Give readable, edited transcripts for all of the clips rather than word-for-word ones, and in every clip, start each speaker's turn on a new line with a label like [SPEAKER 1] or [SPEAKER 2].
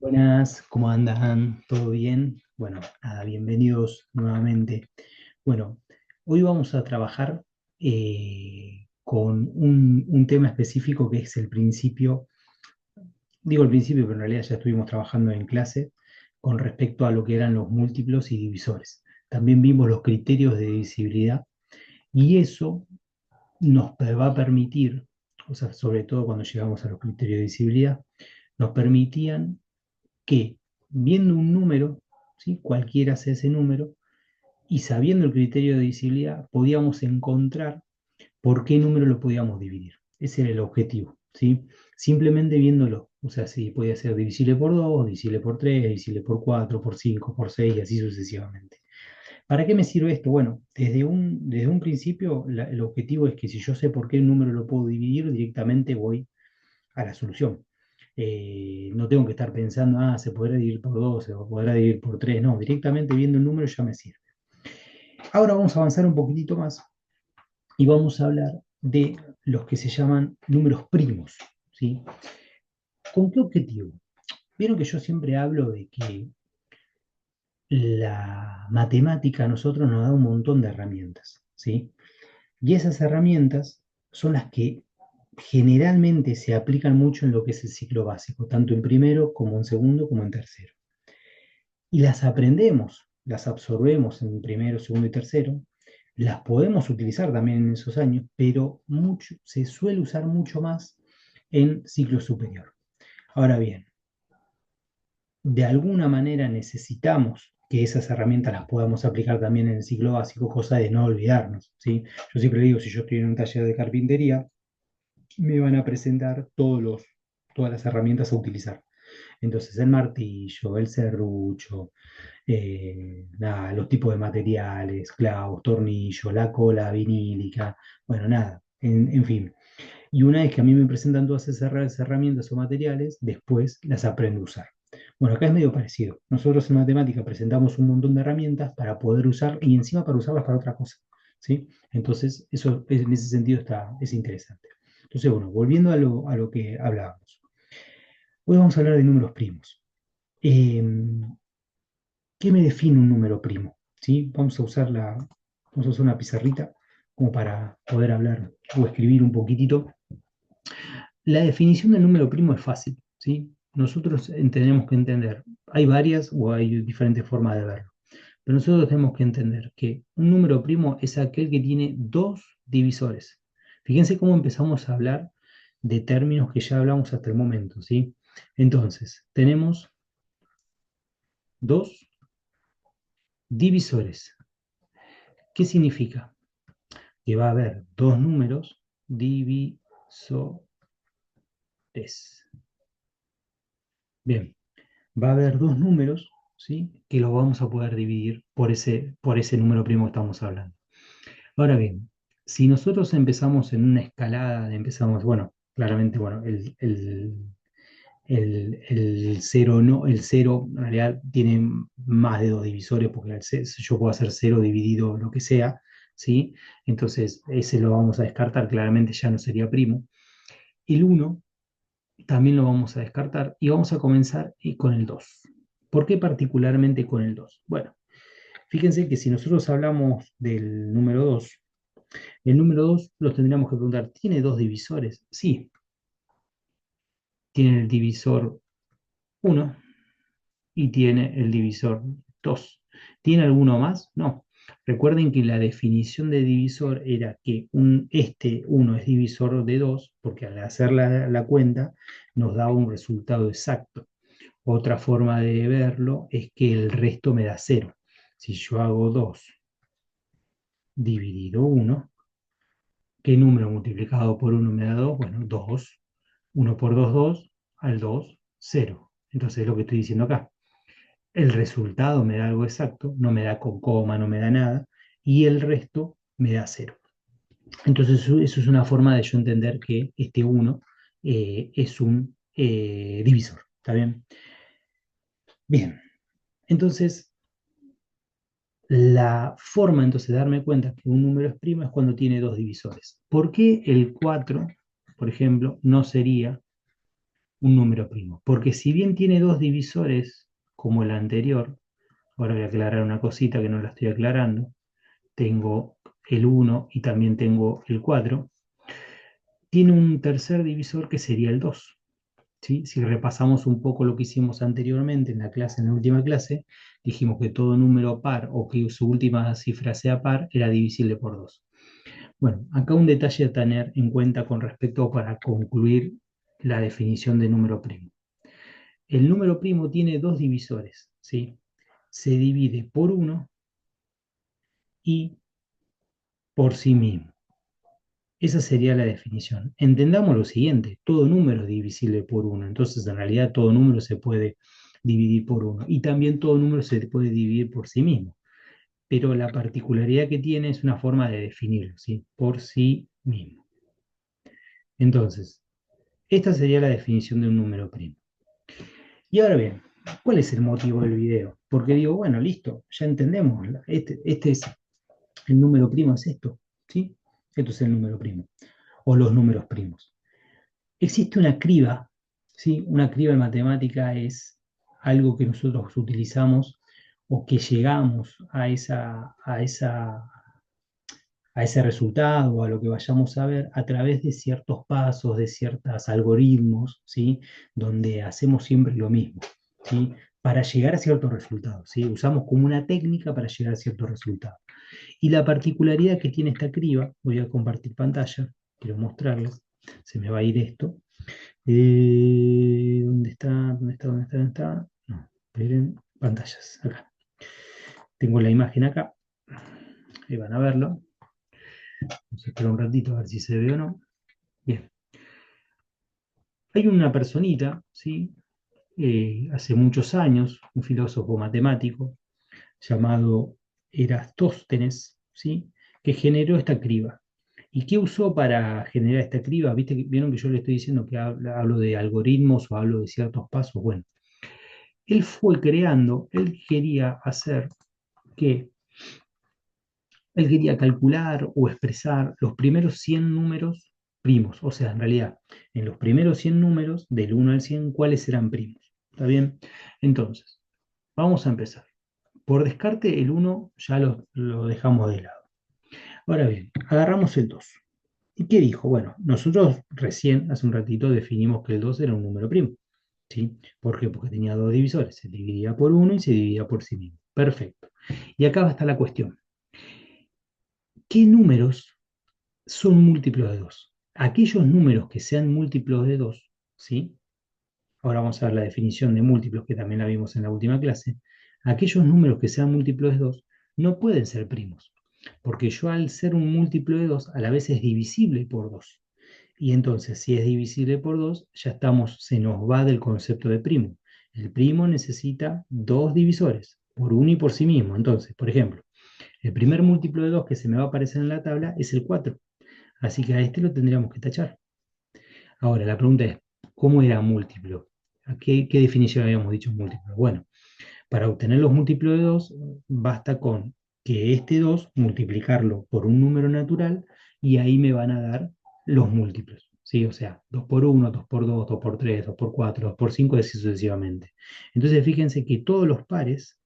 [SPEAKER 1] Buenas, ¿cómo andan? ¿Todo bien? Bueno, nada, bienvenidos nuevamente. Bueno, hoy vamos a trabajar con un tema específico que es el principio, digo el principio, pero en realidad ya estuvimos trabajando en clase con respecto a lo que eran los múltiplos y divisores. También vimos los criterios de divisibilidad y eso va a permitir, o sea, sobre todo cuando llegamos a los criterios de divisibilidad, nos permitían que viendo un número, ¿sí? Cualquiera sea ese número, y sabiendo el criterio de divisibilidad, podíamos encontrar por qué número lo podíamos dividir. Ese era el objetivo, ¿sí? Simplemente viéndolo. O sea, si podía ser divisible por 2, divisible por 3, divisible por 4, por 5, por 6 y así sucesivamente. ¿Para qué me sirve esto? Bueno, desde un principio el objetivo es que si yo sé por qué el número lo puedo dividir, directamente voy a la solución. No tengo que estar pensando, se podrá dividir por 2, se podrá dividir por 3. No, directamente viendo el número ya me sirve. Ahora vamos a avanzar un poquitito más y vamos a hablar de los que se llaman números primos, ¿sí? ¿Con qué objetivo? Vieron que yo siempre hablo de que la matemática a nosotros nos da un montón de herramientas, ¿sí? Y esas herramientas son las que generalmente se aplican mucho en lo que es el ciclo básico, tanto en primero como en segundo como en tercero. Y las aprendemos, las absorbemos en primero, segundo y tercero, las podemos utilizar también en esos años, pero se suele usar mucho más en ciclo superior. Ahora bien, de alguna manera necesitamos que esas herramientas las podamos aplicar también en el ciclo básico, cosa de no olvidarnos, ¿sí? Yo siempre digo, si yo estoy en un taller de carpintería, me van a presentar todas las herramientas a utilizar. Entonces, el martillo, el serrucho, nada, los tipos de materiales, clavos, tornillos, la cola vinílica, bueno, nada, en fin. Y una vez que a mí me presentan todas esas herramientas o materiales, después las aprendo a usar. Bueno, acá es medio parecido. Nosotros en matemática presentamos un montón de herramientas para poder usar y encima para usarlas para otra cosa, ¿sí? Entonces, en ese sentido es interesante. Entonces, bueno, volviendo a lo que hablábamos. Hoy vamos a hablar de números primos. Eh, ¿Qué me define un número primo? ¿Sí? Vamos a usar una pizarrita como para poder hablar o escribir un poquitito. La definición del número primo es fácil, ¿sí? Nosotros tenemos que entender, hay varias o hay diferentes formas de verlo, pero nosotros tenemos que entender que un número primo es aquel que tiene dos divisores. Fíjense cómo empezamos a hablar de términos que ya hablamos hasta el momento, ¿sí? Entonces, tenemos dos divisores. ¿Qué significa? Que va a haber dos números divisores. Bien, va a haber dos números, ¿sí? Que los vamos a poder dividir por ese número primo que estamos hablando. Ahora bien, si nosotros empezamos en una escalada, bueno, claramente, bueno, el cero no, el cero en realidad tiene más de dos divisores porque yo puedo hacer cero dividido lo que sea, ¿sí? Entonces, ese lo vamos a descartar, claramente ya no sería primo. El uno también lo vamos a descartar y vamos a comenzar con el 2. ¿Por qué particularmente con el 2? Bueno, fíjense que si nosotros hablamos del número 2, el número 2 los tendríamos que preguntar, ¿tiene dos divisores? Sí, tiene el divisor 1 y tiene el divisor 2. ¿Tiene alguno más? No. Recuerden que la definición de divisor era que este 1 es divisor de 2 porque al hacer la cuenta nos daba un resultado exacto. Otra forma de verlo es que el resto me da 0. Si yo hago 2 dividido 1, ¿qué número multiplicado por 1 me da 2? Bueno, 2. 1 por 2, 2. Al 2, 0. Entonces es lo que estoy diciendo acá. El resultado me da algo exacto, no me da con coma, no me da nada, y el resto me da 0. Entonces eso es una forma de yo entender que este 1 es un divisor. ¿Está bien? Bien. Entonces, la forma entonces de darme cuenta que un número es primo es cuando tiene dos divisores. ¿Por qué el 4, por ejemplo, no sería un número primo. Porque si bien tiene dos divisores, como el anterior, ahora voy a aclarar una cosita que no la estoy aclarando, tengo el 1 y también tengo el 4, tiene un tercer divisor que sería el 2. ¿Sí? Si repasamos un poco lo que hicimos anteriormente en la clase, en la última clase, dijimos que todo número par o que su última cifra sea par era divisible por 2. Bueno, acá un detalle a tener en cuenta con respecto para concluir la definición de número primo. El número primo tiene dos divisores, ¿sí? Se divide por 1 y por sí mismo. Esa sería la definición. Entendamos lo siguiente, todo número es divisible por 1, entonces en realidad todo número se puede dividir por 1 y también todo número se puede dividir por sí mismo, pero la particularidad que tiene es una forma de definirlo, ¿sí? Por sí mismo. Entonces, esta sería la definición de un número primo. Y ahora bien, ¿cuál es el motivo del video? Porque digo, bueno, listo, ya entendemos, este es el número primo, es esto, ¿sí? Esto es el número primo, o los números primos. Existe una criba, ¿sí? Una criba en matemática es algo que nosotros utilizamos o que llegamos a ese resultado o a lo que vayamos a ver a través de ciertos pasos, de ciertos algoritmos, ¿sí? Donde hacemos siempre lo mismo, ¿sí? Para llegar a ciertos resultados, ¿sí? Usamos como una técnica para llegar a ciertos resultados. Y la particularidad que tiene esta criba, voy a compartir pantalla, quiero mostrarles, se me va a ir esto. ¿Dónde está? ¿Dónde está? ¿Dónde está? ¿Dónde está? No, esperen, pantallas, acá. Tengo la imagen acá, ahí van a verlo. Vamos a esperar un ratito a ver si se ve o no. Bien, hay una personita, ¿sí? Hace muchos años, un filósofo matemático llamado Erastóstenes, ¿sí? Que generó esta criba. ¿Y qué usó para generar esta criba? ¿Vieron que yo le estoy diciendo que hablo de algoritmos o hablo de ciertos pasos? Bueno, él fue creando, que él quería calcular o expresar los primeros 100 números primos, o sea, en realidad, en los primeros 100 números, del 1 al 100, ¿cuáles eran primos? ¿Está bien? Entonces, vamos a empezar. Por descarte, el 1 ya lo dejamos de lado. Ahora bien, agarramos el 2. ¿Y qué dijo? Bueno, nosotros recién, hace un ratito, definimos que el 2 era un número primo. ¿Sí? ¿Por qué? Porque tenía dos divisores. Se dividía por 1 y se dividía por sí mismo. Perfecto. Y acá está la cuestión. ¿Qué números son múltiplos de 2? Aquellos números que sean múltiplos de 2, ¿sí? Ahora vamos a ver la definición de múltiplos que también la vimos en la última clase. Aquellos números que sean múltiplos de 2 no pueden ser primos, porque yo al ser un múltiplo de 2 a la vez es divisible por 2. Y entonces, si es divisible por 2, ya se nos va del concepto de primo. El primo necesita dos divisores, por uno y por sí mismo. Entonces, por ejemplo, el primer múltiplo de 2 que se me va a aparecer en la tabla es el 4. Así que a este lo tendríamos que tachar. Ahora, la pregunta es, ¿cómo era múltiplo? ¿Qué definición habíamos dicho múltiplo? Bueno, para obtener los múltiplos de 2, basta con que este 2 multiplicarlo por un número natural y ahí me van a dar los múltiplos. ¿Sí? O sea, 2 por 1, 2 por 2, 2 por 3, 2 por 4, 2 por 5, y así sucesivamente. Entonces, fíjense que todos los pares,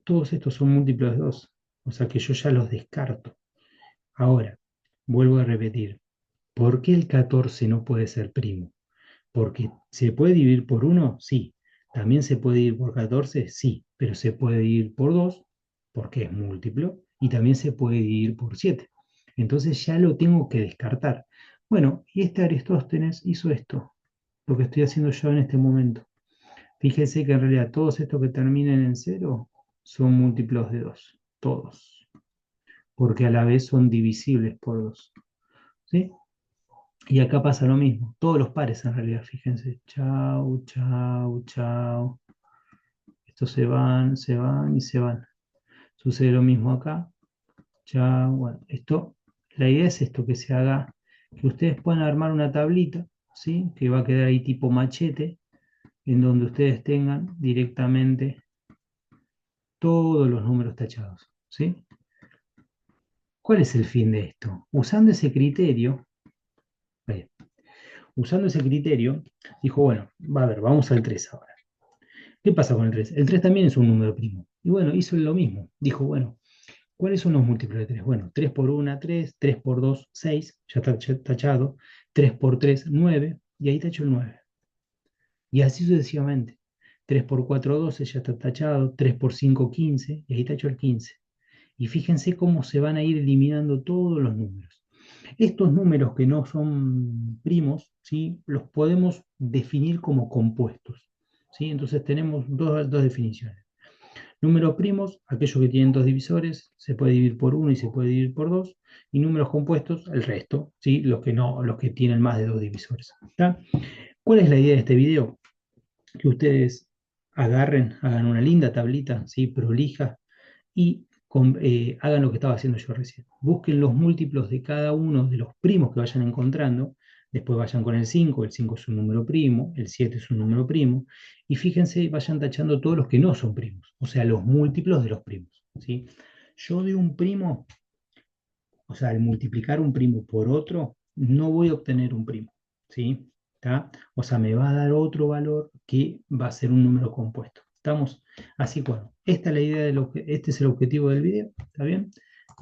[SPEAKER 1] todos estos son múltiplos de 2. O sea que yo ya los descarto. Ahora, vuelvo a repetir, ¿por qué el 14 no puede ser primo? Porque ¿se puede dividir por 1? Sí. ¿También se puede dividir por 14? Sí. Pero se puede dividir por 2 porque es múltiplo y también se puede dividir por 7. Entonces ya lo tengo que descartar. Bueno, y este Aristóteles hizo esto, lo que estoy haciendo yo en este momento. Fíjense que en realidad todos estos que terminen en 0 son múltiplos de 2, todos, porque a la vez son divisibles por 2. ¿Sí? Y acá pasa lo mismo, todos los pares en realidad, fíjense. Chau, chau, chau. Estos se van y se van. Sucede lo mismo acá. Chau, bueno, la idea es esto, que se haga, que ustedes puedan armar una tablita, ¿sí? Que va a quedar ahí tipo machete, en donde ustedes tengan directamente todos los números tachados, ¿sí? ¿Cuál es el fin de esto? Usando ese criterio, usando ese criterio, dijo, bueno, va a ver, vamos al 3 ahora. ¿Qué pasa con el 3? El 3 también es un número primo. Y bueno, hizo lo mismo. Dijo, bueno, ¿cuáles son los múltiplos de 3? Bueno, 3 por 1, 3, 3 por 2, 6, ya está tachado, 3 por 3, 9, y ahí tacho el 9. Y así sucesivamente. 3 por 4, 12, ya está tachado, 3 por 5, 15, y ahí tacho el 15. Y fíjense cómo se van a ir eliminando todos los números. Estos números que no son primos, ¿sí? Los podemos definir como compuestos, ¿sí? Entonces tenemos dos definiciones. Números primos, aquellos que tienen dos divisores, se puede dividir por 1 y se puede dividir por 2. Y números compuestos, el resto, ¿sí? Los que no, los que tienen más de dos divisores. ¿Está? ¿Cuál es la idea de este video? Que ustedes agarren, hagan una linda tablita, ¿sí? Prolija, y hagan lo que estaba haciendo yo recién. Busquen los múltiplos de cada uno de los primos que vayan encontrando. Después vayan con el 5 es un número primo, el 7 es un número primo, y fíjense, vayan tachando todos los que no son primos, o sea, los múltiplos de los primos, ¿sí? Yo de un primo, o sea, al multiplicar un primo por otro, no voy a obtener un primo, ¿sí? ¿Está? O sea, me va a dar otro valor que va a ser un número compuesto. ¿Estamos? Así que bueno, esta es la idea de este es el objetivo del video, ¿está bien?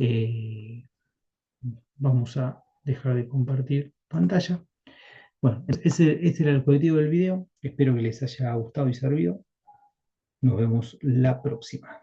[SPEAKER 1] Eh, Vamos a dejar de compartir pantalla. Bueno, ese era el objetivo del video. Espero que les haya gustado y servido. Nos vemos la próxima.